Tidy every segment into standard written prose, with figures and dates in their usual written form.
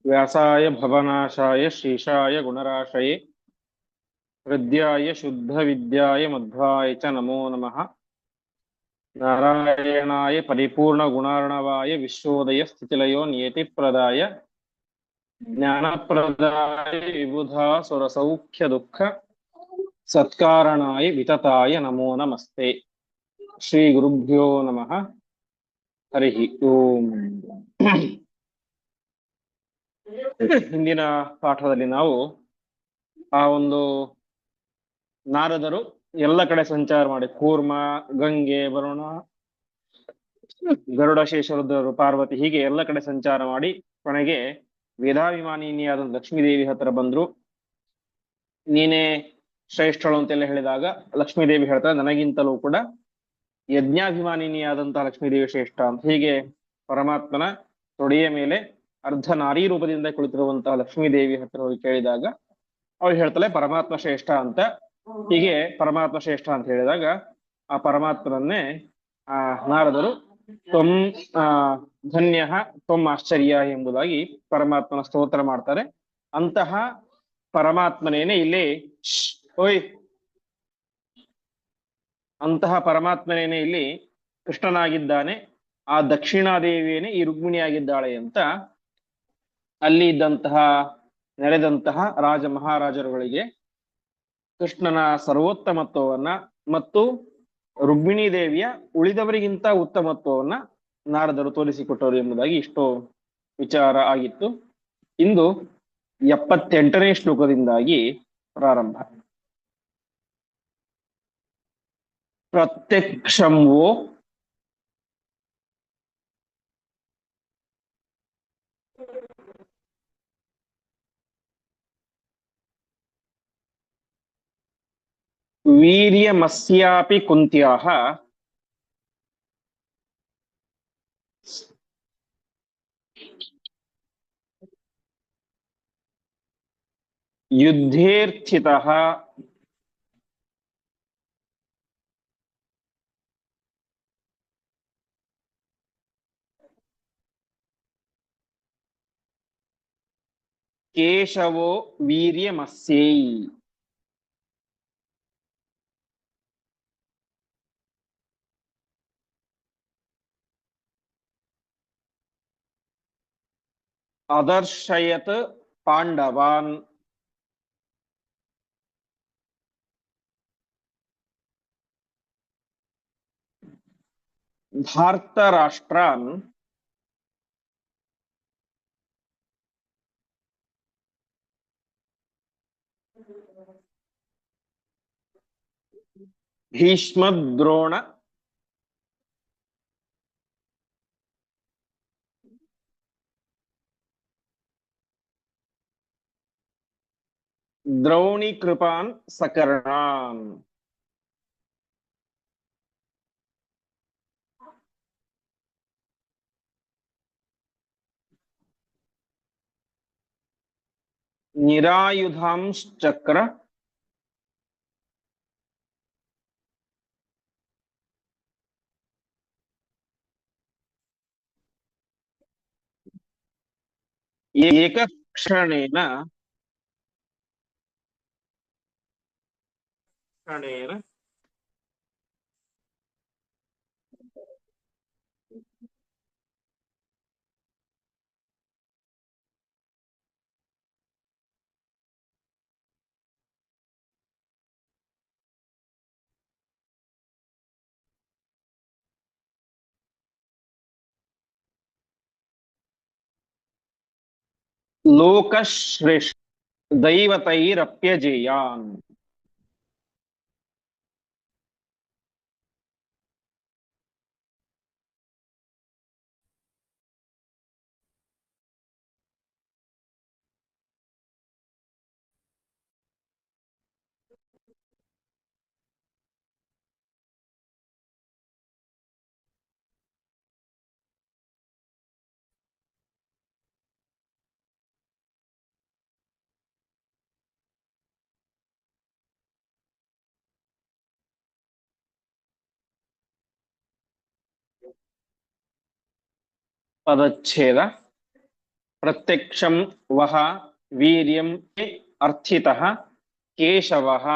व्यासाय भवनाशाय श्रीशाय गुणराशये हृद्याय शुद्धविद्याय मध्वाय च नमो नमः। नारायणाय परिपूर्णगुणार्णवाय विश्वोदयस्थितिलयो नियतिप्रदाय ज्ञानप्रदाय विबुधासुरसौख्यदुःख सत्कारणाय वितताय नमो नमस्ते। श्रीगुरुभ्यो नमः। हरिः ओम्। ಹಿಂದಿನ ಪಾಠದಲ್ಲಿ ನಾವು ಆ ಒಂದು ನಾರದರು ಎಲ್ಲ ಕಡೆ ಸಂಚಾರ ಮಾಡಿ ಕೂರ್ಮ, ಗಂಗೆ, ವರುಣ, ಗರುಡ, ಶೇಷರುದ್ರರು, ಪಾರ್ವತಿ ಹೀಗೆ ಎಲ್ಲ ಕಡೆ ಸಂಚಾರ ಮಾಡಿ ಕೊನೆಗೆ ವೇದಾಭಿಮಾನಿನಿಯಾದ ಲಕ್ಷ್ಮೀದೇವಿ ಹತ್ರ ಬಂದ್ರು. ನೀನೇ ಶ್ರೇಷ್ಠಳು ಅಂತೆಲ್ಲ ಹೇಳಿದಾಗ ಲಕ್ಷ್ಮೀದೇವಿ ಹೇಳ್ತಾರೆ, ನನಗಿಂತಲೂ ಕೂಡ ಯಜ್ಞಾಭಿಮಾನಿನಿಯಾದಂತಹ ಲಕ್ಷ್ಮೀದೇವಿ ಶ್ರೇಷ್ಠ ಅಂತ. ಹೀಗೆ ಪರಮಾತ್ಮನ ತೊಡೆಯ ಮೇಲೆ ಅರ್ಧ ನಾರೀ ರೂಪದಿಂದ ಕುಳಿತಿರುವಂತಹ ಲಕ್ಷ್ಮೀದೇವಿ ಹತ್ರ ಹೋಗಿ ಕೇಳಿದಾಗ ಅವಳು ಹೇಳ್ತಾಳೆ ಪರಮಾತ್ಮ ಶ್ರೇಷ್ಠ ಅಂತ. ಹೀಗೆ ಪರಮಾತ್ಮ ಶ್ರೇಷ್ಠ ಅಂತ ಹೇಳಿದಾಗ ಆ ಪರಮಾತ್ಮನನ್ನೇ ಆ ನಾರದರು ತ್ವಂ ಧನ್ಯ ತ್ವಂ ಆಶ್ಚರ್ಯ ಎಂಬುದಾಗಿ ಪರಮಾತ್ಮನ ಸ್ತೋತ್ರ ಮಾಡ್ತಾರೆ. ಅಂತಹ ಪರಮಾತ್ಮನೇನೆ ಇಲ್ಲಿ ಓಯ್ ಅಂತಹ ಪರಮಾತ್ಮನೇನೆ ಇಲ್ಲಿ ಕೃಷ್ಣನಾಗಿದ್ದಾನೆ, ಆ ದಕ್ಷಿಣಾದೇವಿಯೇನೆ ಈ ರುಕ್ಮಿಣಿಯಾಗಿದ್ದಾಳೆ ಅಂತ ಅಲ್ಲಿ ಇದ್ದಂತಹ ನೆರೆದಂತಹ ರಾಜ ಮಹಾರಾಜರುಗಳಿಗೆ ಕೃಷ್ಣನ ಸರ್ವೋತ್ತಮತ್ವವನ್ನ ಮತ್ತು ರುಕ್ಮಿಣೀ ದೇವಿಯ ಉಳಿದವರಿಗಿಂತ ಉತ್ತಮತ್ವವನ್ನ ನಾರದರು ತೋರಿಸಿಕೊಟ್ಟರು ಎಂಬುದಾಗಿ ಇಷ್ಟು ವಿಚಾರ ಆಗಿತ್ತು. ಇಂದು 78ನೇ ಶ್ಲೋಕದಿಂದಾಗಿ ಪ್ರಾರಂಭ. ಪ್ರತ್ಯಕ್ಷಂವೋ ವೀರ್ಯಮಸ್ಯಾಪಿ ಕುಂತ್ಯಾಃ ಯುದ್ಧೇರ್ಥಿತಃ ಕೇಶವೋ ವೀರ್ಯಮಸ್ಯೈ. ಅದರ್ಶಯತ್ ಪಾಂಡವಾನ್. ಧಾರ್ತರಾಷ್ಟ್ರಾನ್ ಭೀಷ್ಮದ್ರೋಣ ದ್ರೌಣೀಕೃಪಾನ್ ಸಕರ್ಣಾನ್. ನಿರಾಯುಧಾಂಶ್ಚಕ್ರ ಏಕಕ್ಷಣೇನ ಲೋಕಶ್ರೇಷ್ಠ ದೈವತೈರಪ್ಯಜೇಯಾನ್. ಪದಚ್ಛೇದ ಪ್ರತ್ಯಕ್ಷಂ ವಹ ವೀರ್ಯಂ ಅರ್ಥಿತಃ ಕೇಶವಃ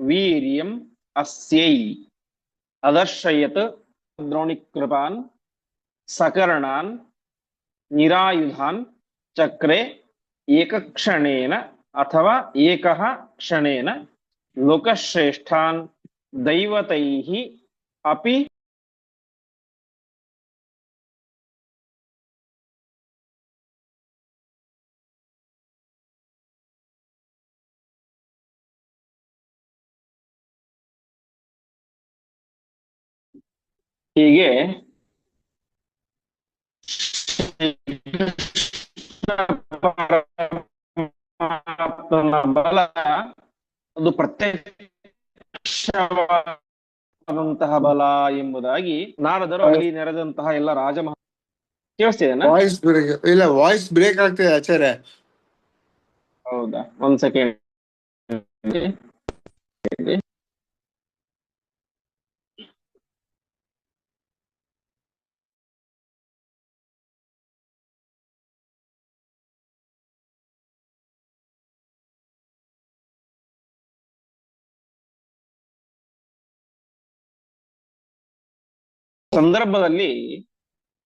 ವೀರ್ಯಂ ಅಸ್ಯೈ ಅದರ್ಶಯತ್ ದ್ರೋಣಿಕೃಪಾನ್ ಸಕರ್ಣಾನ್ ನಿರಾಯುಧಾನ್ ಚಕ್ರೆ ಏಕಕ್ಷಣೇನ ಅಥವಾ ಏಕಃ ಕ್ಷಣೇನ ಲೋಕಶ್ರೇಷ್ಠಾನ್ ದೈವತೈಃ ಅಪಿ ಹೀಗೆ ಬಲ ಅದು ಪ್ರತ್ಯಕ್ಷವಾದಂತಹ ಬಲ ಎಂಬುದಾಗಿ ನಾರದರು ಅಲ್ಲಿ ನೆರೆದಂತಹ ಎಲ್ಲ ರಾಜಮಹ ಕೇಳಿಸ್ತಿದೇನಾ? ವಾಯ್ಸ್ ಬ್ರೇಕ್ ಇಲ್ಲ, ವಾಯ್ಸ್ ಬ್ರೇಕ್ ಆಗ್ತಿದೆ ಆಚಾರ್ಯ. ಹೌದಾ, ಒಂದ್ ಸೆಕೆಂಡ್. ಸಂದರ್ಭದಲ್ಲಿ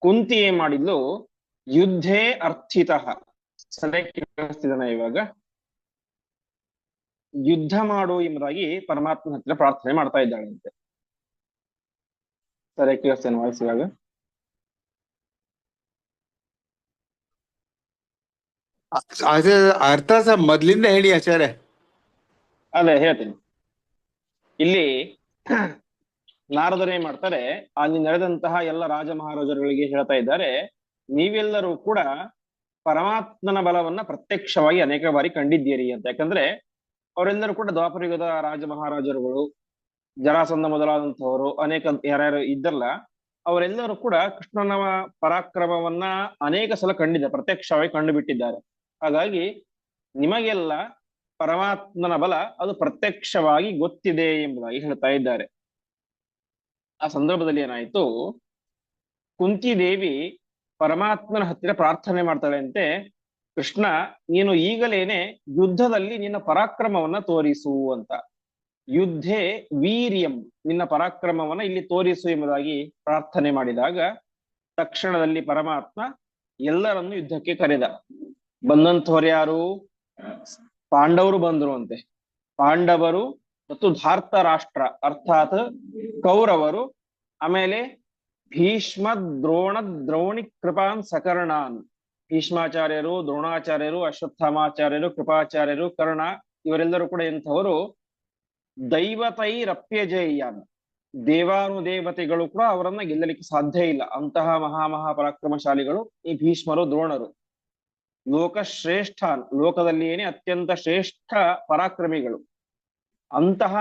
ಕುಂತಿ ಏನ್ ಮಾಡಿದ್ಲು? ಯುದ್ಧೇ ಅರ್ಥಿತಃ. ಸರಿಯಾಗಿ ಕೇಳಿಸ್ತಿದನ ಇವಾಗ? ಯುದ್ಧ ಮಾಡು ಎಂಬುದಾಗಿ ಪರಮಾತ್ಮನ ಹತ್ರ ಪ್ರಾರ್ಥನೆ ಮಾಡ್ತಾ ಇದ್ದಾಳಂತೆ. ಸರಿಯಾಗಿ ಕೇಳಿಸ್ತೇನೆ ವಾಯ್ಸ್ ಇವಾಗ? ಅದೇ ಅರ್ಥ ಸಹ ಮೊದ್ಲಿಂದ ಹೇಳಿ ಆಚಾರ್ಯ. ಅದೇ ಹೇಳ್ತೀನಿ. ಇಲ್ಲಿ ನಾರದರು ಏನ್ ಮಾಡ್ತಾರೆ, ಅಲ್ಲಿ ನಡೆದಂತಹ ಎಲ್ಲ ರಾಜ ಮಹಾರಾಜರುಗಳಿಗೆ ಹೇಳ್ತಾ ಇದ್ದಾರೆ, ನೀವೆಲ್ಲರೂ ಕೂಡ ಪರಮಾತ್ಮನ ಬಲವನ್ನ ಪ್ರತ್ಯಕ್ಷವಾಗಿ ಅನೇಕ ಬಾರಿ ಕಂಡಿದ್ದೀರಿ ಅಂತ. ಯಾಕಂದ್ರೆ ಅವರೆಲ್ಲರೂ ಕೂಡ ದ್ವಾಪರಯುಗದ ರಾಜ ಮಹಾರಾಜರುಗಳು, ಜರಾಸಂಧ ಮೊದಲಾದಂತಹವರು ಅನೇಕ ಯಾರ್ಯಾರು ಇದ್ದಲ್ಲ, ಅವರೆಲ್ಲರೂ ಕೂಡ ಕೃಷ್ಣನ ಪರಾಕ್ರಮವನ್ನ ಅನೇಕ ಸಲ ಕಂಡಿದ್ದಾರೆ, ಪ್ರತ್ಯಕ್ಷವಾಗಿ ಕಂಡು ಬಿಟ್ಟಿದ್ದಾರೆ. ಹಾಗಾಗಿ ನಿಮಗೆಲ್ಲ ಪರಮಾತ್ಮನ ಬಲ ಅದು ಪ್ರತ್ಯಕ್ಷವಾಗಿ ಗೊತ್ತಿದೆ ಎಂಬುದಾಗಿ ಹೇಳ್ತಾ ಇದ್ದಾರೆ. ಆ ಸಂದರ್ಭದಲ್ಲಿ ಏನಾಯ್ತು, ಕುಂತಿದೇವಿ ಪರಮಾತ್ಮನ ಹತ್ತಿರ ಪ್ರಾರ್ಥನೆ ಮಾಡ್ತಾಳೆ ಅಂತೆ, ಕೃಷ್ಣ ನೀನು ಈಗಲೇನೆ ಯುದ್ಧದಲ್ಲಿ ನಿನ್ನ ಪರಾಕ್ರಮವನ್ನ ತೋರಿಸು ಅಂತ. ಯುದ್ಧೇ ವೀರ್ಯಂ, ನಿನ್ನ ಪರಾಕ್ರಮವನ್ನ ಇಲ್ಲಿ ತೋರಿಸು ಎಂಬುದಾಗಿ ಪ್ರಾರ್ಥನೆ ಮಾಡಿದಾಗ ತಕ್ಷಣದಲ್ಲಿ ಪರಮಾತ್ಮ ಎಲ್ಲರನ್ನು ಯುದ್ಧಕ್ಕೆ ಕರೆದ. ಬಂದಂಥವ್ರು ಯಾರು? ಪಾಂಡವರು ಬಂದರು ಅಂತೆ. ಪಾಂಡವರು ಮತ್ತು ಧಾರ್ತ ರಾಷ್ಟ್ರ ಅರ್ಥಾತ್ ಕೌರವರು, ಆಮೇಲೆ ಭೀಷ್ಮ ದ್ರೋಣ ದ್ರೋಣಿ ಕೃಪಾನ್ ಸಕರ್ಣಾನ್, ಭೀಷ್ಮಾಚಾರ್ಯರು, ದ್ರೋಣಾಚಾರ್ಯರು, ಅಶ್ವತ್ಥಾಮಾಚಾರ್ಯರು, ಕೃಪಾಚಾರ್ಯರು, ಕರ್ಣ, ಇವರೆಲ್ಲರೂ ಕೂಡ ಎಂಥವರು? ದೈವತೈರಪ್ಯಜೇಯಾನ್, ದೇವಾನುದೇವತೆಗಳು ಕೂಡ ಅವರನ್ನ ಗೆಲ್ಲಲಿಕ್ಕೆ ಸಾಧ್ಯ ಇಲ್ಲ, ಅಂತಹ ಮಹಾಪರಾಕ್ರಮಶಾಲಿಗಳು ಈ ಭೀಷ್ಮರು, ದ್ರೋಣರು. ಲೋಕಶ್ರೇಷ್ಠಾನ್, ಲೋಕದಲ್ಲಿಯೇನೆ ಅತ್ಯಂತ ಶ್ರೇಷ್ಠ ಪರಾಕ್ರಮಿಗಳು. ಅಂತಹ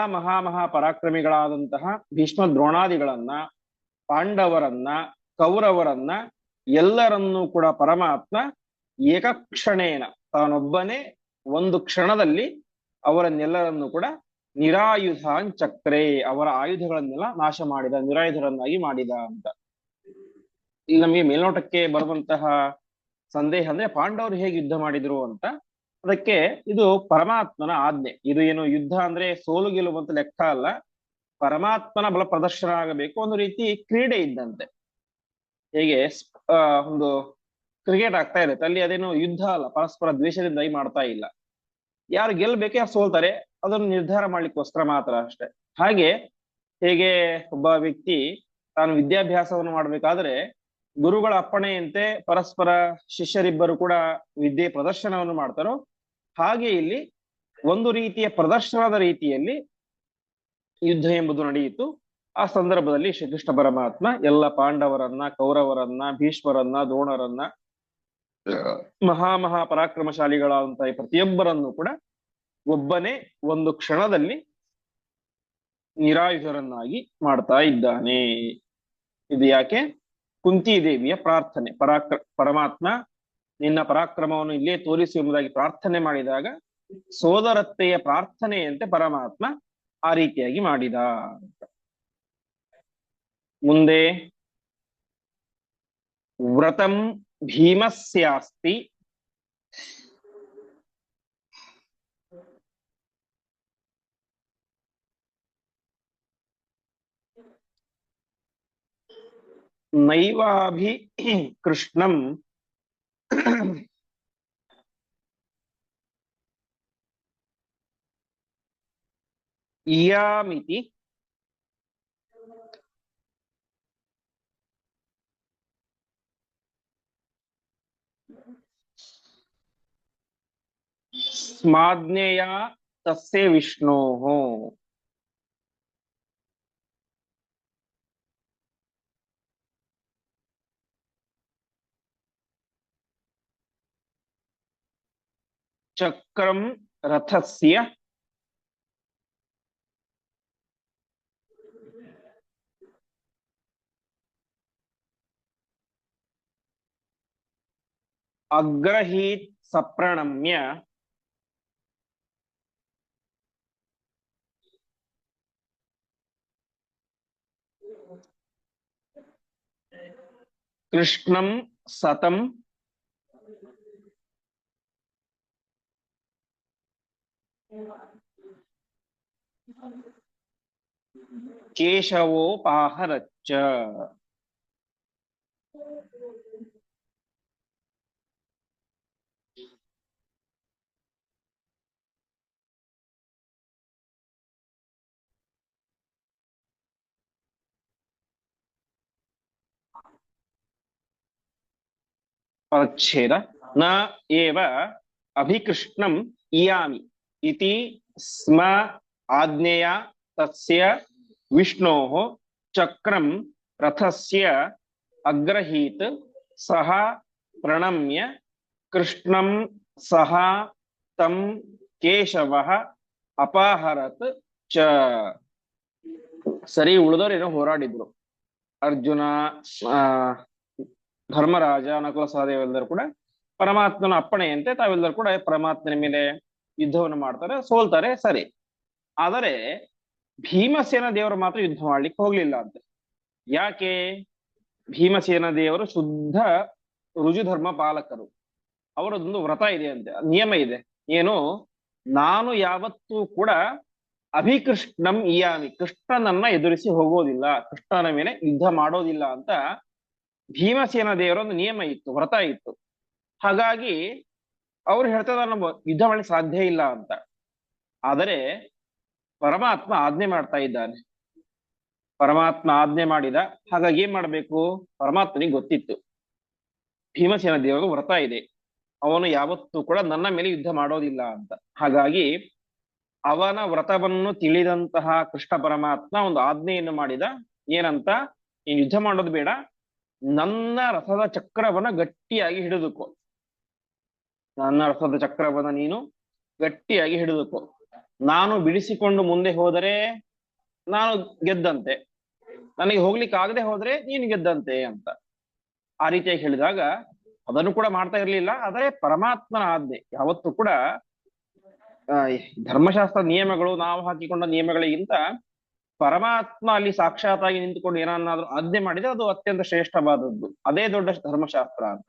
ಪರಾಕ್ರಮಿಗಳಾದಂತಹ ಭೀಷ್ಮ ದ್ರೋಣಾದಿಗಳನ್ನ, ಪಾಂಡವರನ್ನ, ಕೌರವರನ್ನ ಎಲ್ಲರನ್ನೂ ಕೂಡ ಪರಮಾತ್ಮ ಏಕಕ್ಷಣೇನ, ತಾನೊಬ್ಬನೇ ಒಂದು ಕ್ಷಣದಲ್ಲಿ ಅವರನ್ನೆಲ್ಲರನ್ನು ಕೂಡ ನಿರಾಯುಧಾನ್ ಚಕ್ರೆ, ಅವರ ಆಯುಧಗಳನ್ನೆಲ್ಲ ನಾಶ ಮಾಡಿದ, ನಿರಾಯುಧರನ್ನಾಗಿ ಮಾಡಿದ ಅಂತ. ಇಲ್ಲಿ ನಮಗೆ ಮೇಲ್ನೋಟಕ್ಕೆ ಬರುವಂತಹ ಸಂದೇಹ ಅಂದ್ರೆ ಪಾಂಡವರು ಹೇಗೆ ಯುದ್ಧ ಮಾಡಿದ್ರು ಅಂತ. ಅದಕ್ಕೆ ಇದು ಪರಮಾತ್ಮನ ಆಜ್ಞೆ. ಇದು ಏನು ಯುದ್ಧ ಅಂದ್ರೆ ಸೋಲು ಗೆಲುವಂತ ಲೆಕ್ಕ ಅಲ್ಲ, ಪರಮಾತ್ಮನ ಬಲ ಪ್ರದರ್ಶನ ಆಗಬೇಕು, ಒಂದು ರೀತಿ ಕ್ರೀಡೆ ಇದ್ದಂತೆ. ಹೇಗೆ ಒಂದು ಕ್ರಿಕೆಟ್ ಆಗ್ತಾ ಇರುತ್ತೆ, ಅಲ್ಲಿ ಅದೇನು ಯುದ್ಧ ಅಲ್ಲ, ಪರಸ್ಪರ ದ್ವೇಷದಿಂದಾಗಿ ಮಾಡ್ತಾ ಇಲ್ಲ. ಯಾರು ಗೆಲ್ಬೇಕು, ಯಾರು ಸೋಲ್ತಾರೆ ಅದನ್ನು ನಿರ್ಧಾರ ಮಾಡ್ಲಿಕ್ಕೋಸ್ಕರ ಮಾತ್ರ ಅಷ್ಟೇ. ಹಾಗೆ ಹೇಗೆ ಒಬ್ಬ ವ್ಯಕ್ತಿ ತಾನು ವಿದ್ಯಾಭ್ಯಾಸವನ್ನು ಮಾಡ್ಬೇಕಾದ್ರೆ ಗುರುಗಳ ಅಪ್ಪಣೆಯಂತೆ ಪರಸ್ಪರ ಶಿಷ್ಯರಿಬ್ಬರು ಕೂಡ ವಿದ್ಯೆ ಪ್ರದರ್ಶನವನ್ನು ಮಾಡ್ತಾರೋ, ಹಾಗೆ ಇಲ್ಲಿ ಒಂದು ರೀತಿಯ ಪ್ರದರ್ಶನದ ರೀತಿಯಲ್ಲಿ ಯುದ್ಧ ಎಂಬುದು ನಡೆಯಿತು. ಆ ಸಂದರ್ಭದಲ್ಲಿ ಶ್ರೀಕೃಷ್ಣ ಪರಮಾತ್ಮ ಎಲ್ಲ ಪಾಂಡವರನ್ನ, ಕೌರವರನ್ನ, ಭೀಷ್ಮರನ್ನ, ದ್ರೋಣರನ್ನ, ಪರಾಕ್ರಮಶಾಲಿಗಳಾದಂತಹ ಪ್ರತಿಯೊಬ್ಬರನ್ನು ಕೂಡ ಒಬ್ಬನೇ ಒಂದು ಕ್ಷಣದಲ್ಲಿ ನಿರಾಯುಧರನ್ನಾಗಿ ಮಾಡ್ತಾ ಇದ್ದಾನೆ. ಇದು ಯಾಕೆ? ಕುಂತಿ ದೇವಿಯ ಪ್ರಾರ್ಥನೆ. ಪರಮಾತ್ಮ ನಿನ್ನ ಪರಾಕ್ರಮವನ್ನು ಇಲ್ಲೇ ತೋರಿಸಿ ಎಂಬುದಾಗಿ ಪ್ರಾರ್ಥನೆ ಮಾಡಿದಾಗ ಸೋದರತ್ತೆಯ ಪ್ರಾರ್ಥನೆಯಂತೆ ಪರಮಾತ್ಮ ಆ ರೀತಿಯಾಗಿ ಮಾಡಿದ. ಮುಂದೆ ವ್ರತಂ ಭೀಮಸ್ಯಾಸ್ತಿ ನೈವಾಭಿ ಕೃಷ್ಣಂ ಇಯಾಮಿತಿ ಸ್ಮಾಜ್ಞೇಯ ತಸ್ಯ ವಿಷ್ಣೋಃ. ಚಕ್ರಂ ರಥಸ್ಯ ಅಗ್ರಹೀತ್ ಸಪ್ರಣಮ್ಯ ಕೃಷ್ಣಂ ಸತಂ ಕೇಶವೋಪಾಹರಚ್ಚ. ಪರಿಚ್ಛೇದ ನ ಏವ ಅಭಿಕೃಷ್ಣಂ ಇಯಾಮಿ ಇತಿ ಸ್ಮ ಆಜ್ಞೆಯ ತಸ್ಯ ವಿಷ್ಣೋಃ ಚಕ್ರಂ ರಥಸ್ಯ ಅಗ್ರಹೀತ್ ಸಹ ಪ್ರಣಮ್ಯ ಕೃಷ್ಣಂ ಸಹ ತಂ ಕೇಶವಃ ಅಪಾಹರತ್ ಚ. ಸರಿ, ಉಳಿದವರೇನೋ ಹೋರಾಡಿದ್ರು. ಅರ್ಜುನ, ಧರ್ಮರಾಜ, ನಕುಲ ಸಹದೇವರೆಲ್ಲರೂ ಕೂಡ ಪರಮಾತ್ಮನ ಅಪ್ಪಣೆಯಂತೆ ತಾವೆಲ್ಲರೂ ಕೂಡ ಪರಮಾತ್ಮನ ಮೇಲೆ ಯುದ್ಧವನ್ನು ಮಾಡ್ತಾರೆ, ಸೋಲ್ತಾರೆ. ಸರಿ, ಆದರೆ ಭೀಮಸೇನ ದೇವರು ಮಾತ್ರ ಯುದ್ಧ ಮಾಡ್ಲಿಕ್ಕೆ ಹೋಗ್ಲಿಲ್ಲ ಅಂತೆ. ಯಾಕೆ? ಭೀಮಸೇನ ದೇವರು ಶುದ್ಧ ರುಜುಧರ್ಮ ಪಾಲಕರು. ಅವರದೊಂದು ವ್ರತ ಇದೆ ಅಂತೆ, ನಿಯಮ ಇದೆ. ಏನು? ನಾನು ಯಾವತ್ತೂ ಕೂಡ ಅಭಿಕೃಷ್ಣಂ ಇಯಾಮಿ, ಕೃಷ್ಣನನ್ನ ಎದುರಿಸಿ ಹೋಗೋದಿಲ್ಲ, ಕೃಷ್ಣನ ಮೇಲೆ ಯುದ್ಧ ಮಾಡೋದಿಲ್ಲ ಅಂತ ಭೀಮಸೇನ ದೇವರ ಒಂದು ನಿಯಮ ಇತ್ತು, ವ್ರತ ಇತ್ತು. ಹಾಗಾಗಿ ಅವ್ರು ಹೇಳ್ತಾರೆ ನಮ್ಮ ಯುದ್ಧ ಮಾಡಲಿಕ್ಕೆ ಸಾಧ್ಯ ಇಲ್ಲ ಅಂತ. ಆದರೆ ಪರಮಾತ್ಮ ಆಜ್ಞೆ ಮಾಡ್ತಾ ಇದ್ದಾನೆ. ಪರಮಾತ್ಮ ಆಜ್ಞೆ ಮಾಡಿದ. ಹಾಗಾಗಿ ಏನ್ ಮಾಡ್ಬೇಕು? ಪರಮಾತ್ಮನಿಗೆ ಗೊತ್ತಿತ್ತು ಭೀಮಸೇನ ದೇವರ ವ್ರತ ಇದೆ, ಅವನು ಯಾವತ್ತೂ ಕೂಡ ನನ್ನ ಮೇಲೆ ಯುದ್ಧ ಮಾಡೋದಿಲ್ಲ ಅಂತ. ಹಾಗಾಗಿ ಅವನ ವ್ರತವನ್ನು ತಿಳಿದಂತಹ ಕೃಷ್ಣ ಪರಮಾತ್ಮ ಒಂದು ಆಜ್ಞೆಯನ್ನು ಮಾಡಿದ. ಏನಂತ? ನೀನು ಯುದ್ಧ ಮಾಡೋದು ಬೇಡ, ನನ್ನ ರಥದ ಚಕ್ರವನ್ನ ಗಟ್ಟಿಯಾಗಿ ಹಿಡಿದುಕೋ. ನನ್ನ ರಥದ ಚಕ್ರವನ್ನ ನೀನು ಗಟ್ಟಿಯಾಗಿ ಹಿಡಿದುಕೋ. ನಾನು ಬಿಡಿಸಿಕೊಂಡು ಮುಂದೆ ಹೋದರೆ ನಾನು ಗೆದ್ದಂತೆ, ನನಗೆ ಹೋಗ್ಲಿಕ್ಕೆ ಆಗದೆ ಹೋದ್ರೆ ನೀನು ಗೆದ್ದಂತೆ ಅಂತ ಆ ರೀತಿಯಾಗಿ ಹೇಳಿದಾಗ ಅದನ್ನು ಕೂಡ ಮಾಡ್ತಾ ಇರ್ಲಿಲ್ಲ. ಆದರೆ ಪರಮಾತ್ಮನ ಆಜ್ಞೆ ಯಾವತ್ತೂ ಕೂಡ ಧರ್ಮಶಾಸ್ತ್ರ ನಿಯಮಗಳು ನಾವು ಹಾಕಿಕೊಂಡ ನಿಯಮಗಳಿಗಿಂತ ಪರಮಾತ್ಮ ಅಲ್ಲಿ ಸಾಕ್ಷಾತ್ತಾಗಿ ನಿಂತುಕೊಂಡು ಏನನ್ನಾದ್ರೂ ಆಜ್ಞೆ ಮಾಡಿದ್ರೆ ಅದು ಅತ್ಯಂತ ಶ್ರೇಷ್ಠವಾದದ್ದು, ಅದೇ ದೊಡ್ಡ ಧರ್ಮಶಾಸ್ತ್ರ ಅಂತ.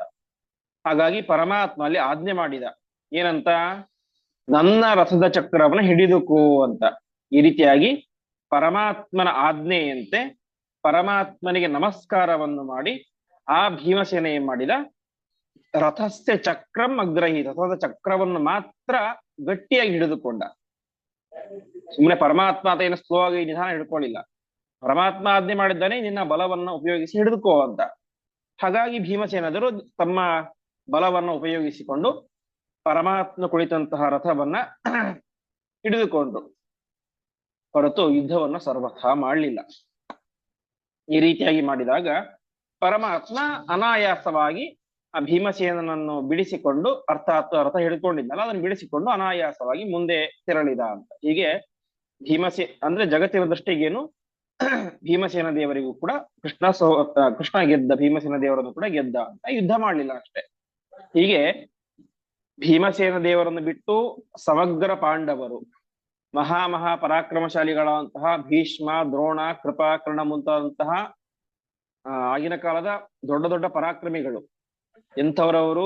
ಹಾಗಾಗಿ ಪರಮಾತ್ಮ ಅಲ್ಲಿ ಆಜ್ಞೆ ಮಾಡಿದ. ಏನಂತ? ನನ್ನ ರಥದ ಚಕ್ರವನ್ನು ಹಿಡಿದುಕೋ ಅಂತ. ಈ ರೀತಿಯಾಗಿ ಪರಮಾತ್ಮನ ಆಜ್ಞೆಯಂತೆ ಪರಮಾತ್ಮನಿಗೆ ನಮಸ್ಕಾರವನ್ನು ಮಾಡಿ ಆ ಭೀಮಸೇನ ಏನ್ ಮಾಡಿದ? ರಥಸ್ಯ ಚಕ್ರಂ ಅಗ್ರಹಿ, ರಥದ ಚಕ್ರವನ್ನು ಮಾತ್ರ ಗಟ್ಟಿಯಾಗಿ ಹಿಡಿದುಕೊಂಡ. ಸುಮ್ಮನೆ ಪರಮಾತ್ಮ ಅಂತ ಏನು ಸ್ಲೋ ಆಗಿ ನಿಧಾನ ಹಿಡ್ಕೊಳ್ಳಿಲ್ಲ. ಪರಮಾತ್ಮ ಆಜ್ಞೆ ಮಾಡಿದ್ದಾನೆ, ನಿನ್ನ ಬಲವನ್ನ ಉಪಯೋಗಿಸಿ ಹಿಡಿದುಕೋ ಅಂತ. ಹಾಗಾಗಿ ಭೀಮಸೇನದರು ತಮ್ಮ ಬಲವನ್ನ ಉಪಯೋಗಿಸಿಕೊಂಡು ಪರಮಾತ್ಮ ಕುಳಿತಂತಹ ರಥವನ್ನ ಹಿಡಿದುಕೊಂಡ್ರು, ಹೊರತು ಯುದ್ಧವನ್ನ ಸರ್ವಥಾ ಮಾಡಲಿಲ್ಲ. ಈ ರೀತಿಯಾಗಿ ಮಾಡಿದಾಗ ಪರಮಾತ್ಮ ಅನಾಯಾಸವಾಗಿ ಆ ಭೀಮಸೇನನನ್ನು ಬಿಡಿಸಿಕೊಂಡು, ಅರ್ಥಾತ್ ರಥ ಹಿಡ್ಕೊಂಡಿದ್ದಲ್ಲ ಅದನ್ನು ಬಿಡಿಸಿಕೊಂಡು ಅನಾಯಾಸವಾಗಿ ಮುಂದೆ ತೆರಳಿದ ಅಂತ. ಹೀಗೆ ಅಂದ್ರೆ ಜಗತ್ತಿನ ದೃಷ್ಟಿಗೇನು ಭೀಮಸೇನ ದೇವರಿಗೂ ಕೂಡ ಕೃಷ್ಣ ಗೆದ್ದ, ಭೀಮಸೇನ ದೇವರನ್ನು ಕೂಡ ಗೆದ್ದ ಅಂತ. ಯುದ್ಧ ಮಾಡಲಿಲ್ಲ ಅಷ್ಟೇ. ಹೀಗೆ ಭೀಮಸೇನ ದೇವರನ್ನು ಬಿಟ್ಟು ಸಮಗ್ರ ಪಾಂಡವರು, ಮಹಾ ಪರಾಕ್ರಮಶಾಲಿಗಳಂತಹ ಭೀಷ್ಮ, ದ್ರೋಣ, ಕೃಪಾ, ಕರ್ಣ ಮುಂತಾದಂತಹ ಆಗಿನ ಕಾಲದ ದೊಡ್ಡ ದೊಡ್ಡ ಪರಾಕ್ರಮಿಗಳು ಎಂಥವರವರು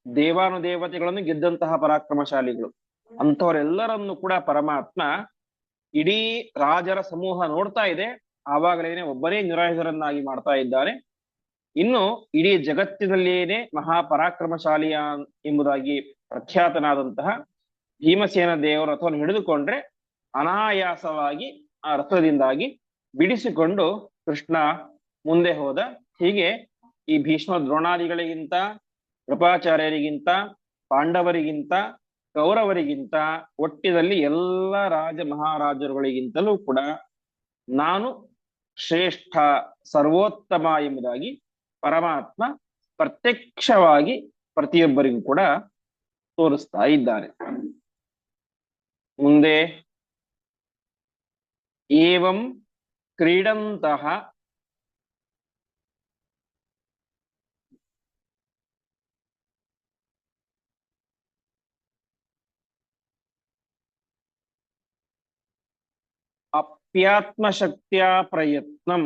ದೇವಾನುದೇವತೆಗಳನ್ನು ಗೆದ್ದಂತಹ ಪರಾಕ್ರಮಶಾಲಿಗಳು. ಅಂಥವರೆಲ್ಲರನ್ನು ಕೂಡ ಪರಮಾತ್ಮ ಇಡೀ ರಾಜರ ಸಮೂಹ ನೋಡ್ತಾ ಇದೆ, ಆವಾಗಲೇನೆ ಒಬ್ಬನೇ ನಿರಾಯುಧರನ್ನಾಗಿ ಮಾಡ್ತಾ ಇದ್ದಾನೆ. ಇನ್ನು ಇಡೀ ಜಗತ್ತಿನಲ್ಲಿಯೇನೆ ಮಹಾಪರಾಕ್ರಮಶಾಲಿಯ ಎಂಬುದಾಗಿ ಪ್ರಖ್ಯಾತನಾದಂತಹ ಭೀಮಸೇನ ದೇವರ ರಥವನ್ನು ಹಿಡಿದುಕೊಂಡ್ರೆ ಅನಾಯಾಸವಾಗಿ ಆ ರಥದಿಂದಾಗಿ ಬಿಡಿಸಿಕೊಂಡು ಕೃಷ್ಣ ಮುಂದೆ ಹೋದ. ಹೀಗೆ ಈ ಭೀಷ್ಮ ದ್ರೋಣಾದಿಗಳಿಗಿಂತ, ಕೃಪಾಚಾರ್ಯರಿಗಿಂತ, ಪಾಂಡವರಿಗಿಂತ, ಕೌರವರಿಗಿಂತ, ಒಟ್ಟಿನಲ್ಲಿ ಎಲ್ಲ ರಾಜ ಮಹಾರಾಜರುಗಳಿಗಿಂತಲೂ ಕೂಡ ನಾನು ಶ್ರೇಷ್ಠ, ಸರ್ವೋತ್ತಮ ಎಂಬುದಾಗಿ ಪರಮಾತ್ಮ ಪ್ರತ್ಯಕ್ಷವಾಗಿ ಪ್ರತಿಯೊಬ್ಬರಿಗೂ ಕೂಡ ತೋರಿಸ್ತಾ ಇದ್ದಾನೆ. ಮುಂದೆ ಏವಂ ಕ್ರೀಡಂತಹ ಅಪ್ಯಾತ್ಮಶಕ್ತಿಯ ಪ್ರಯತ್ನಂ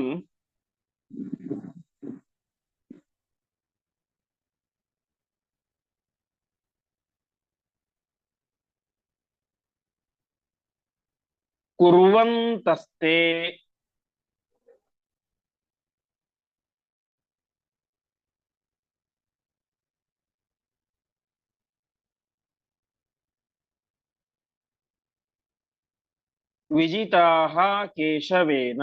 ಕುರ್ವಂತಸ್ತೆ ವಿಜಿತಾಃ ಕೇಶವೇನ.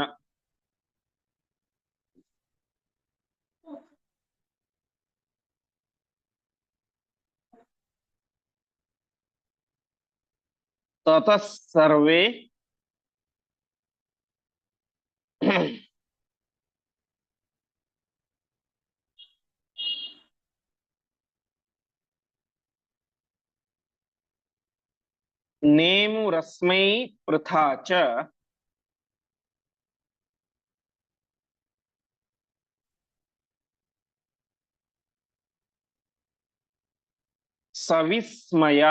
ತತಃ ಸರ್ವೇ ನೇಮುರಸ್ಮೈ ಪೃಥಾ ಚ ಸವಿಸ್ಮಯ.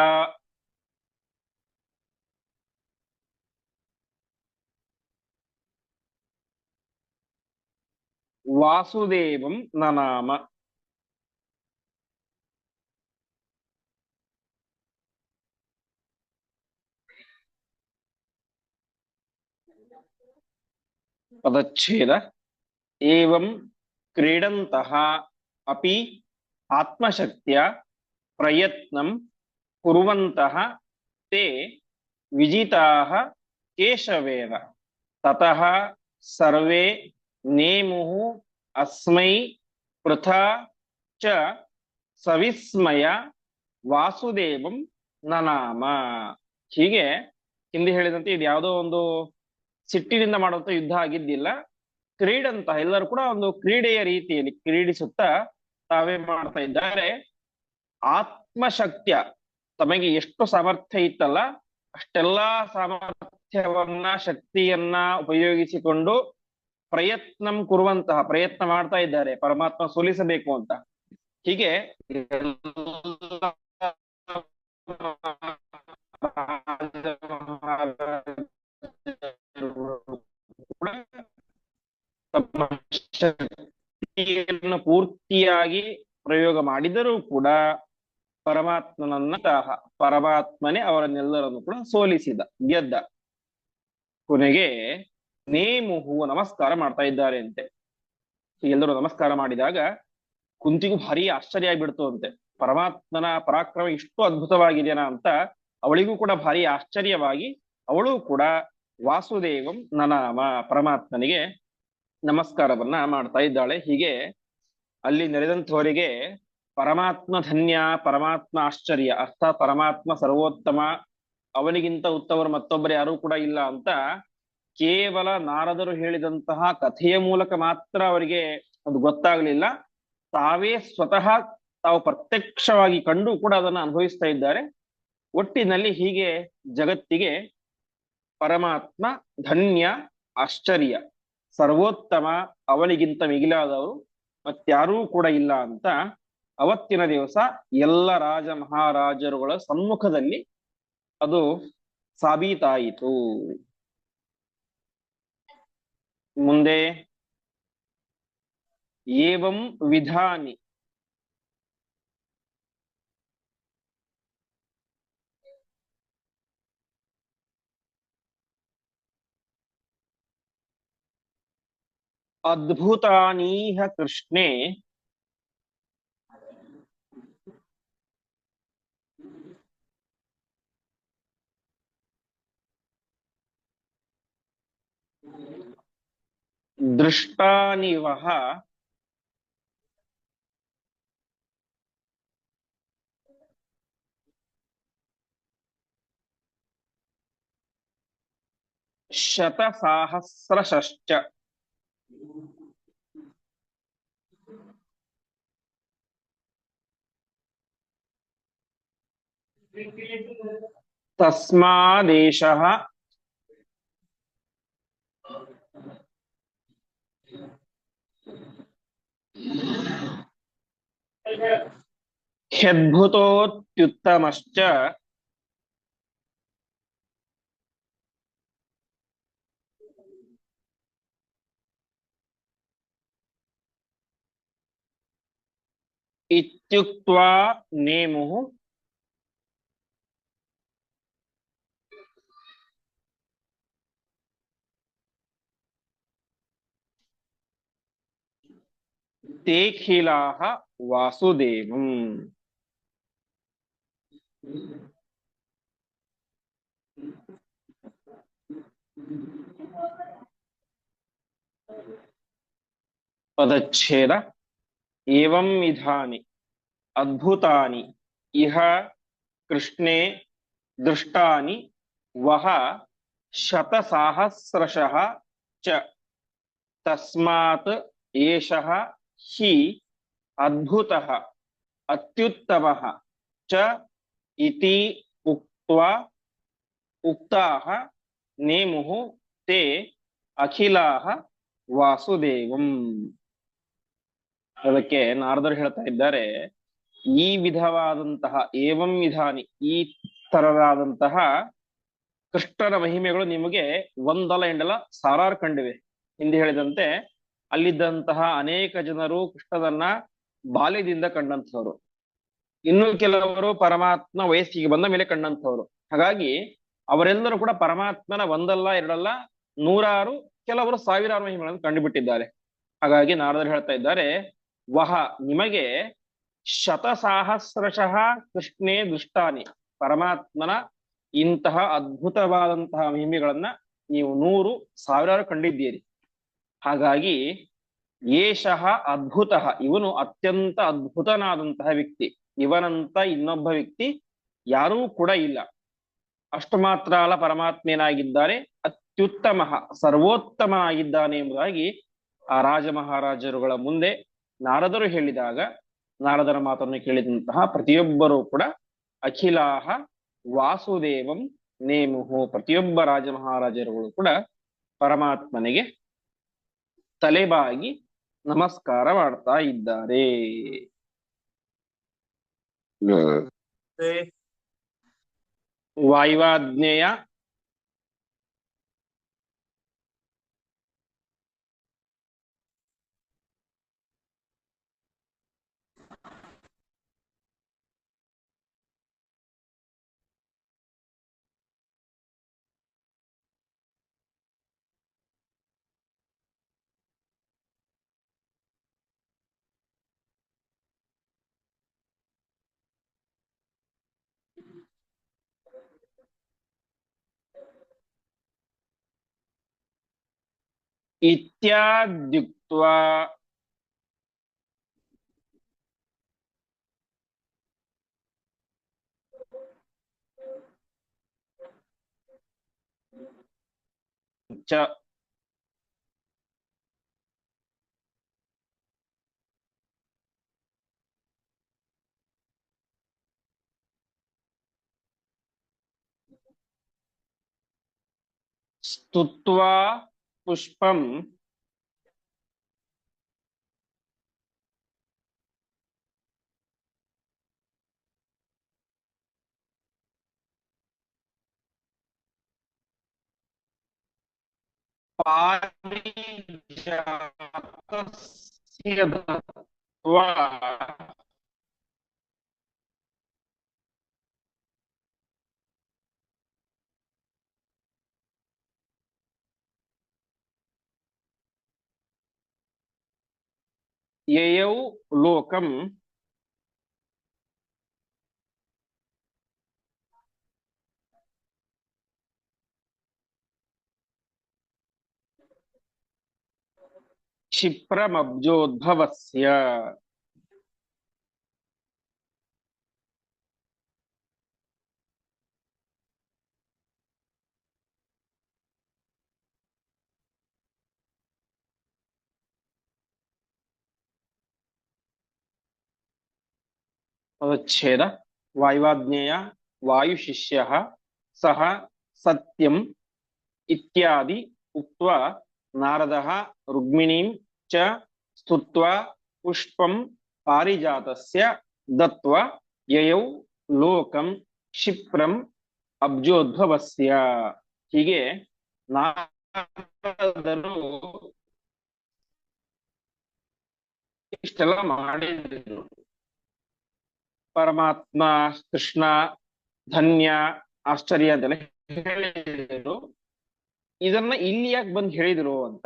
ವಾಸುದೇವಂ ನನಾಮ. ಪದಚ್ಛೇದ. ಏವಂ ಕ್ರೀಡಂತಹ ಅಪಿ ಆತ್ಮಶಕ್ತಿಯ ಪ್ರಯತ್ನಂ ಕುರ್ವಂತಹ ತೇ ವಿಜಿತಾಃ ಕೇಶವೇನ. ತತಃ ಸರ್ವೇ ನೇಮುಃ ಅಸ್ಮೈ ಪೃಥಾ ಚ ಸವಿಸ್ಮಯ ವಾಸುದೇವಂ ನನಾಮ. ಹೀಗೆ ಹಿಂದೆ ಹೇಳಿದಂತೆ ಇದು ಯಾವುದೋ ಒಂದು ಸಿಟ್ಟಿನಿಂದ ಮಾಡುವಂತ ಯುದ್ಧ ಆಗಿದ್ದಿಲ್ಲ. ಕ್ರೀಡಂತ ಎಲ್ಲರೂ ಕೂಡ ಒಂದು ಕ್ರೀಡೆಯ ರೀತಿಯಲ್ಲಿ ಕ್ರೀಡಿಸುತ್ತಾ ತಾವೇ ಮಾಡ್ತಾ ಇದ್ದಾರೆ. ಆತ್ಮಶಕ್ತಿಯ, ತಮಗೆ ಎಷ್ಟು ಸಾಮರ್ಥ್ಯ ಇತ್ತಲ್ಲ ಅಷ್ಟೆಲ್ಲಾ ಸಾಮರ್ಥ್ಯವನ್ನ, ಶಕ್ತಿಯನ್ನ ಉಪಯೋಗಿಸಿಕೊಂಡು ಪ್ರಯತ್ನಂ ಕುರುವಂತಹ, ಪ್ರಯತ್ನ ಮಾಡ್ತಾ ಇದ್ದಾರೆ ಪರಮಾತ್ಮ ಸೋಲಿಸಬೇಕು ಅಂತ. ಹೀಗೆ ತಮ್ಮ ಶಕ್ತಿಯನ್ನು ಪೂರ್ತಿಯಾಗಿ ಪ್ರಯೋಗ ಮಾಡಿದರೂ ಕೂಡ ಪರಮಾತ್ಮನೇ ಅವರನ್ನೆಲ್ಲರನ್ನು ಕೂಡ ಸೋಲಿಸಿದ, ಗೆದ್ದ. ಕೊನೆಗೆ ನೇಮುಹು ನಮಸ್ಕಾರ ಮಾಡ್ತಾ ಇದ್ದಾರೆ ಅಂತೆ. ಎಲ್ಲರೂ ನಮಸ್ಕಾರ ಮಾಡಿದಾಗ ಕುಂತಿಗೂ ಭಾರಿ ಆಶ್ಚರ್ಯ ಆಗ್ಬಿಡ್ತು ಅಂತೆ. ಪರಮಾತ್ಮನ ಪರಾಕ್ರಮ ಇಷ್ಟು ಅದ್ಭುತವಾಗಿದೆಯಾ ಅಂತ ಅವಳಿಗೂ ಕೂಡ ಭಾರಿ ಆಶ್ಚರ್ಯವಾಗಿ ಅವಳು ಕೂಡ ವಾಸುದೇವಂ ನನಾಮ, ಪರಮಾತ್ಮನಿಗೆ ನಮಸ್ಕಾರವನ್ನ ಮಾಡ್ತಾ ಇದ್ದಾಳೆ. ಹೀಗೆ ಅಲ್ಲಿ ನೆರೆದಂಥವರಿಗೆ ಪರಮಾತ್ಮ ಧನ್ಯ, ಪರಮಾತ್ಮ ಆಶ್ಚರ್ಯ, ಅರ್ಥಾತ್ ಪರಮಾತ್ಮ ಸರ್ವೋತ್ತಮ, ಅವನಿಗಿಂತ ಉತ್ತಮರು ಮತ್ತೊಬ್ಬರು ಯಾರೂ ಕೂಡ ಇಲ್ಲ ಅಂತ ಕೇವಲ ನಾರದರು ಹೇಳಿದಂತಹ ಕಥೆಯ ಮೂಲಕ ಮಾತ್ರ ಅವರಿಗೆ ಅದು ಗೊತ್ತಾಗ್ಲಿಲ್ಲ. ತಾವೇ ಸ್ವತಃ ತಾವು ಪ್ರತ್ಯಕ್ಷವಾಗಿ ಕಂಡು ಕೂಡ ಅದನ್ನು ಅನುಭವಿಸ್ತಾ ಇದ್ದಾರೆ. ಒಟ್ಟಿನಲ್ಲಿ ಹೀಗೆ ಜಗತ್ತಿಗೆ ಪರಮಾತ್ಮ ಧನ್ಯ, ಆಶ್ಚರ್ಯ, ಸರ್ವೋತ್ತಮ, ಅವನಿಗಿಂತ ಮಿಗಿಲಾದವರು ಮತ್ಯಾರೂ ಕೂಡ ಇಲ್ಲ ಅಂತ ಅವತ್ತಿನ ದಿವಸ ಎಲ್ಲ ರಾಜ ಮಹಾರಾಜರುಗಳ ಸಮ್ಮುಖದಲ್ಲಿ ಅದು ಸಾಬೀತಾಯಿತು. ಮುಂದೆ ಏವಂ ವಿಧಾನಿ अद्भुतानीह कृष्णे दृष्टानि वः शतसाहस्रशश्च। तस्मादेशः ह्यद्भुतोऽत्युत्तमश्च इत्युक्त्वा नेमुः तेऽखिलाः वासुदेवम्। पदच्छेद एवं विधानि अद्भुतानि इह कृष्णे दृष्टानि वह शतसाहस्रशः च तस्मात् एषः हि अद्भुतः अत्युत्तमः च इति उक्त्वा उक्ताः नेमुः ते ಅಖಿಲಾಹ ವಾಸುದೇವಂ. ಅದಕ್ಕೆ ನಾರದರು ಹೇಳ್ತಾ ಇದ್ದಾರೆ, ಈ ವಿಧವಾದಂತಹ ಏವಂ ವಿಧಾನಿ, ಈ ತರದಾದಂತಹ ಕೃಷ್ಣನ ಮಹಿಮೆಗಳು ನಿಮಗೆ ಒಂದಲ್ಲ ಎಂಡಲ ಸಾವಿರಾರು ಕಂಡಿವೆ. ಹಿಂದೆ ಹೇಳಿದಂತೆ ಅಲ್ಲಿದ್ದಂತಹ ಅನೇಕ ಜನರು ಕೃಷ್ಣನನ್ನ ಬಾಲ್ಯದಿಂದ ಕಂಡಂಥವ್ರು, ಇನ್ನು ಕೆಲವರು ಪರಮಾತ್ಮ ವಯಸ್ಸಿಗೆ ಬಂದ ಮೇಲೆ ಕಂಡಂಥವ್ರು. ಹಾಗಾಗಿ ಅವರೆಲ್ಲರೂ ಕೂಡ ಪರಮಾತ್ಮನ ಒಂದಲ್ಲ ಎರಡಲ್ಲ ನೂರಾರು, ಕೆಲವರು ಸಾವಿರಾರು ಮಹಿಮೆಗಳನ್ನು ಕಂಡುಬಿಟ್ಟಿದ್ದಾರೆ. ಹಾಗಾಗಿ ನಾರದರು ಹೇಳ್ತಾ ಇದ್ದಾರೆ, ವಹ ನಿಮಗೆ ಶತಸಾಹಸ್ರಶಃ ಕೃಷ್ಣೇ ದೃಷ್ಟಾನಿ, ಪರಮಾತ್ಮನ ಇಂತಹ ಅದ್ಭುತವಾದಂತಹ ಮಹಿಮೆಗಳನ್ನ ನೀವು ನೂರು ಸಾವಿರಾರು ಕಂಡಿದ್ದೀರಿ. ಹಾಗಾಗಿ ಏಷಃ ಅದ್ಭುತ, ಇವನು ಅತ್ಯಂತ ಅದ್ಭುತನಾದಂತಹ ವ್ಯಕ್ತಿ, ಇವನಂತ ಇನ್ನೊಬ್ಬ ವ್ಯಕ್ತಿ ಯಾರೂ ಕೂಡ ಇಲ್ಲ. ಅಷ್ಟು ಮಾತ್ರ ಅಲ್ಲ, ಪರಮಾತ್ಮ ಏನಾಗಿದ್ದಾರೆ, ಅತ್ಯುತ್ತಮ ಸರ್ವೋತ್ತಮನಾಗಿದ್ದಾನೆ ಎಂಬುದಾಗಿ ಆ ರಾಜ ಮಹಾರಾಜರುಗಳ ಮುಂದೆ ನಾರದರು ಹೇಳಿದಾಗ, ನಾರದರ ಮಾತನ್ನು ಕೇಳಿದಂತಹ ಪ್ರತಿಯೊಬ್ಬರೂ ಕೂಡ ಅಖಿಲಾಹ ವಾಸುದೇವಂ ನೇಮುಹು, ಪ್ರತಿಯೊಬ್ಬ ರಾಜ ಮಹಾರಾಜರುಗಳು ಕೂಡ ಪರಮಾತ್ಮನಿಗೆ ತಲೆಬಾಗಿ ನಮಸ್ಕಾರ ಮಾಡ್ತಾ ಇದ್ದಾರೆ. ವಾಯುವಾಜ್ಞೆಯ ಇತ್ಯಾದ್ಯುಕ್ತ್ವಾ ಚ ಸ್ತುತ್ವಾ ಪುಷ್ಪಂ ಪಾರಿಜಾತಸ್ಯ ದತ್ವಾ ಯಯೌ ಲೋಕಂ ಕ್ಷಿಪ್ರಮಬ್ಜೋದ್ಭವಸ್ಯ. ಪದಚ್ಛೇದ. ವಾಯುವಾಜ್ಞೇಯ ವಾಯುಶಿಷ್ಯಃ ಸಹ ಸತ್ಯಂ ಇತ್ಯಾದಿ ಉಕ್ತ್ವಾ ನಾರದಃ ರುಕ್ಮಿಣೀಂ ಚ ಸ್ತುತ್ವಾ ಪುಷ್ಪಂ ಪಾರಿಜಾತಸ್ಯ ದತ್ವಾ ಯಯೌ ಲೋಕಂ ಕ್ಷಿಪ್ರಂ ಅಬ್ಜೋದ್ಭವಸ್ಯ. ಹೀಗೆ ನಾರದರು ಇಷ್ಟೆಲ್ಲ ಮಾಡಿದ್ರು. ಪರಮಾತ್ಮ, ಕೃಷ್ಣ, ಧನ್ಯ, ಆಶ್ಚರ್ಯ ಅಂತೆಲ್ಲ ಹೇಳಿದ್ರು. ಇದನ್ನ ಇಲ್ಲಿ ಯಾಕೆ ಬಂದು ಹೇಳಿದ್ರು ಅಂತ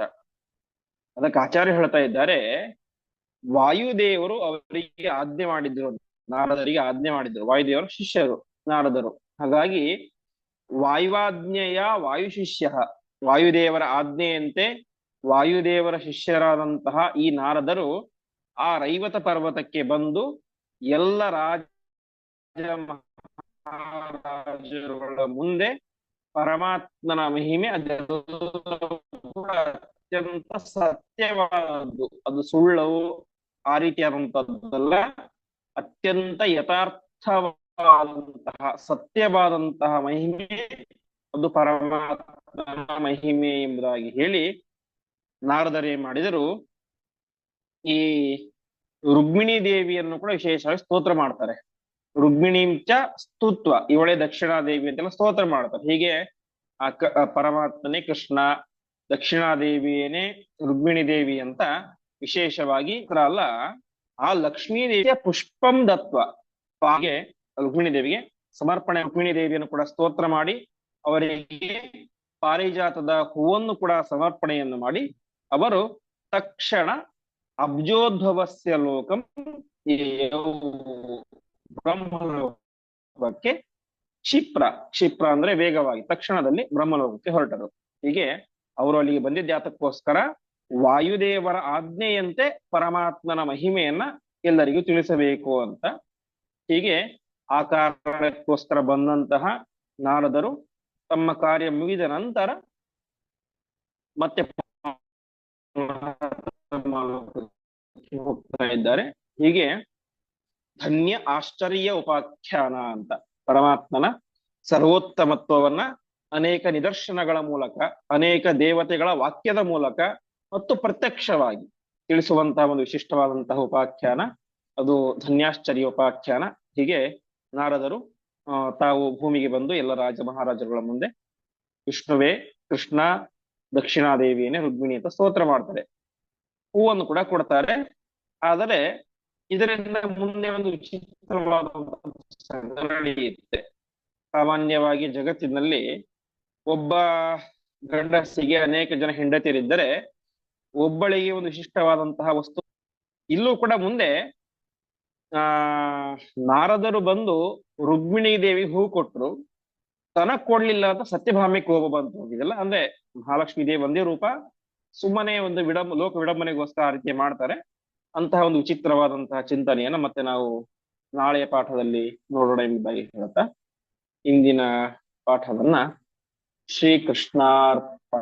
ಅದಕ್ಕೆ ಆಚಾರ್ಯ ಹೇಳ್ತಾ ಇದ್ದಾರೆ, ವಾಯುದೇವರು ಅವರಿಗೆ ಆಜ್ಞೆ ಮಾಡಿದ್ರು, ನಾರದರಿಗೆ ಆಜ್ಞೆ ಮಾಡಿದ್ರು. ವಾಯುದೇವರ ಶಿಷ್ಯರು ನಾರದರು. ಹಾಗಾಗಿ ವಾಯುವಾಜ್ಞೆಯ ವಾಯುಶಿಷ್ಯ, ವಾಯುದೇವರ ಆಜ್ಞೆಯಂತೆ ವಾಯುದೇವರ ಶಿಷ್ಯರಾದಂತಹ ಈ ನಾರದರು ಆ ರೈವತ ಪರ್ವತಕ್ಕೆ ಬಂದು ಎಲ್ಲ ಮಹಾರಾಜರುಗಳ ಮುಂದೆ ಪರಮಾತ್ಮನ ಮಹಿಮೆ ಅತ್ಯಂತ ಸತ್ಯವಾದದ್ದು, ಅದು ಸುಳ್ಳವು ಆ ರೀತಿಯಾದಂತದ್ದಲ್ಲ, ಅತ್ಯಂತ ಯಥಾರ್ಥವಾದಂತಹ ಸತ್ಯವಾದಂತಹ ಮಹಿಮೆ ಅದು ಪರಮಾತ್ಮನ ಮಹಿಮೆ ಎಂಬುದಾಗಿ ಹೇಳಿ ನಾರದರೇ ಮಾಡಿದರು. ಈ ರುಕ್ಮಿಣಿ ದೇವಿಯನ್ನು ಕೂಡ ವಿಶೇಷವಾಗಿ ಸ್ತೋತ್ರ ಮಾಡ್ತಾರೆ. ರುಕ್ಮಿಣೀಂಚ ಸ್ತುತ್ವ, ಇವಳೇ ದಕ್ಷಿಣಾದೇವಿ ಅಂತೆಲ್ಲ ಸ್ತೋತ್ರ ಮಾಡ್ತಾರೆ. ಹೀಗೆ ಆ ಪರಮಾತ್ಮನೇ ಕೃಷ್ಣ, ದಕ್ಷಿಣಾದೇವಿಯೇನೆ ರುಕ್ಮಿಣಿ ದೇವಿ ಅಂತ ವಿಶೇಷವಾಗಿ ಅಲ್ಲ, ಆ ಲಕ್ಷ್ಮೀ ದೇವಿಯ ಪುಷ್ಪಂ ದತ್ವ, ಹಾಗೆ ರುಕ್ಮಿಣಿ ದೇವಿಗೆ ಸಮರ್ಪಣೆ, ರುಕ್ಮಿಣಿ ದೇವಿಯನ್ನು ಕೂಡ ಸ್ತೋತ್ರ ಮಾಡಿ ಅವರಿಗೆ ಪಾರಿಜಾತದ ಹೂವನ್ನು ಕೂಡ ಸಮರ್ಪಣೆಯನ್ನು ಮಾಡಿ ಅವರು ತಕ್ಷಣ ಅಬ್ಜೋದ್ಭವಸ್ಯ ಲೋಕಂ ಬ್ರಹ್ಮಲೋಕಕ್ಕೆ ಕ್ಷಿಪ್ರ, ಕ್ಷಿಪ್ರ ಅಂದ್ರೆ ವೇಗವಾಗಿ, ತಕ್ಷಣದಲ್ಲಿ ಬ್ರಹ್ಮಲೋಕಕ್ಕೆ ಹೊರಟರು. ಹೀಗೆ ಅವರು ಅಲ್ಲಿಗೆ ಬಂದಿದ್ದ ಯಾತಕ್ಕೋಸ್ಕರ ವಾಯುದೇವರ ಆಜ್ಞೆಯಂತೆ ಪರಮಾತ್ಮನ ಮಹಿಮೆಯನ್ನ ಎಲ್ಲರಿಗೂ ತಿಳಿಸಬೇಕು ಅಂತ. ಹೀಗೆ ಆ ಕಾರಣಕ್ಕೋಸ್ಕರ ಬಂದಂತಹ ನಾರದರು ತಮ್ಮ ಕಾರ್ಯ ಮುಗಿದ ನಂತರ ಮತ್ತೆ ಹೋಗ್ತಾ ಇದ್ದಾರೆ. ಹೀಗೆ ಧನ್ಯ ಆಶ್ಚರ್ಯ ಉಪಾಖ್ಯಾನ ಅಂತ ಪರಮಾತ್ಮನ ಸರ್ವೋತ್ತಮತ್ವವನ್ನ ಅನೇಕ ನಿದರ್ಶನಗಳ ಮೂಲಕ, ಅನೇಕ ದೇವತೆಗಳ ವಾಕ್ಯದ ಮೂಲಕ ಮತ್ತು ಪ್ರತ್ಯಕ್ಷವಾಗಿ ತಿಳಿಸುವಂತಹ ಒಂದು ವಿಶಿಷ್ಟವಾದಂತಹ ಉಪಾಖ್ಯಾನ, ಅದು ಧನ್ಯಾಶ್ಚರ್ಯ ಉಪಾಖ್ಯಾನ. ಹೀಗೆ ನಾರದರು ತಾವು ಭೂಮಿಗೆ ಬಂದು ಎಲ್ಲ ರಾಜ ಮಹಾರಾಜರುಗಳ ಮುಂದೆ ವಿಷ್ಣುವೇ, ಕೃಷ್ಣ, ದಕ್ಷಿಣಾದೇವಿಯನ್ನೇ ರುಕ್ಮಿಣಿ ಅಂತ ಸ್ತೋತ್ರ ಮಾಡ್ತಾರೆ, ಹೂವನ್ನು ಕೂಡ ಕೊಡ್ತಾರೆ. ಆದರೆ ಇದರಿಂದ ಮುಂದೆ ಒಂದು ವಿಚಿತ್ರವಾದಂತಹ ನಡೆಯುತ್ತೆ. ಸಾಮಾನ್ಯವಾಗಿ ಜಗತ್ತಿನಲ್ಲಿ ಒಬ್ಬ ಗಂಡಸಿಗೆ ಅನೇಕ ಜನ ಹೆಂಡತಿಯರಿದ್ದರೆ ಒಬ್ಬಳಿಗೆ ಒಂದು ವಿಶಿಷ್ಟವಾದಂತಹ ವಸ್ತು. ಇಲ್ಲೂ ಕೂಡ ಮುಂದೆ ನಾರದರು ಬಂದು ರುಕ್ಮಿಣಿ ದೇವಿ ಹೂ ಕೊಟ್ರು, ತನಗ್ ಕೊಡ್ಲಿಲ್ಲ ಅಂತ ಸತ್ಯಭಾಮೆ ಕೋಪ ಬಂತು. ಹೋಗಿದೆಲ್ಲ ಅಂದ್ರೆ ಮಹಾಲಕ್ಷ್ಮೀ ದೇವಿ ಒಂದೇ ರೂಪ, ಸುಮ್ಮನೆ ಒಂದು ಲೋಕ ವಿಡಂಬನೆಗೋಸ್ಕರ ಆ ರೀತಿ ಮಾಡ್ತಾರೆ. ಅಂತಹ ಒಂದು ವಿಚಿತ್ರವಾದಂತಹ ಚಿಂತನೆಯನ್ನ ಮತ್ತೆ ನಾವು ನಾಳೆಯ ಪಾಠದಲ್ಲಿ ನೋಡೋಣ ಎಂಬುದಾಗಿ ಹೇಳ್ತಾ ಇಂದಿನ ಪಾಠವನ್ನ ಶ್ರೀಕೃಷ್ಣಾರ್ಪಣ.